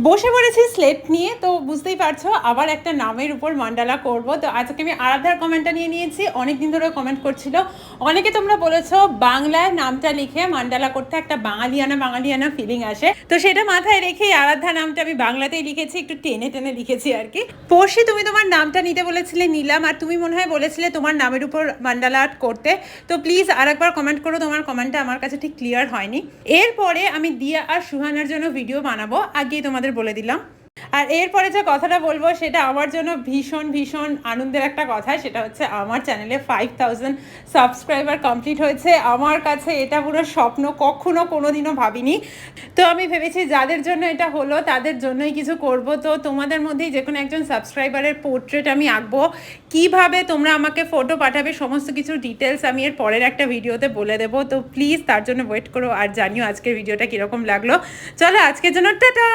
বসে পড়েছি স্লেট নিয়ে, তো বুঝতেই পারছো আবার একটা নামের উপর মান্ডালা করব। তো আজকে আমি আরাধ্যার কমেন্টটা নিয়ে নিয়েছি। অনেকদিন ধরে কমেন্ট করছিল অনেকে, তোমরা বলেছো বাংলায় নামটা লিখে মান্ডালা করতে একটা বাঙালিয়ানা ফিলিং আসে, তো সেটা মাথায় রেখেই আরাধ্যা নামটা আমি বাংলাতেই লিখেছি, একটু টেনে টেনে লিখেছি আর কি। পরশি তুমি তোমার নামটা নিতে বলেছিলে, নিলাম। আর তুমি মনে হয় বলেছিলে তোমার নামের উপর মান্ডালা আর্ট করতে। তো প্লিজ আরেকবার কমেন্ট করো, তোমার কমেন্টটা আমার কাছে ঠিক ক্লিয়ার হয়নি। এরপরে আমি দিয়া আর সুহানার জন্য ভিডিও বানাবো, আগেই তোমাদের বলে দিলাম। আর এরপরে যে কথাটা বলবো সেটা আমার জন্য ভীষণ ভীষণ আনন্দের একটা কথা। সেটা হচ্ছে আমার চ্যানেলে 5000 সাবস্ক্রাইবার কমপ্লিট হয়েছে। আমার কাছে এটা পুরো স্বপ্ন, কখনো কোনোদিনও ভাবিনি। তো আমি ভেবেছি যাদের জন্য এটা হলো তাদের জন্যই কিছু করব। তো তোমাদের মধ্যেই যে কোনো একজন সাবস্ক্রাইবারের পোর্ট্রেট আমি আঁকবো। কিভাবে তোমরা আমাকে ফটো পাঠাবে সমস্ত কিছু ডিটেলস আমি এর পরের একটা ভিডিওতে বলে দেবো। তো প্লিজ তার জন্য ওয়েট করো আর জানিও আজকের ভিডিওটা কীরকম লাগলো। চলো আজকের জন্য টাটা।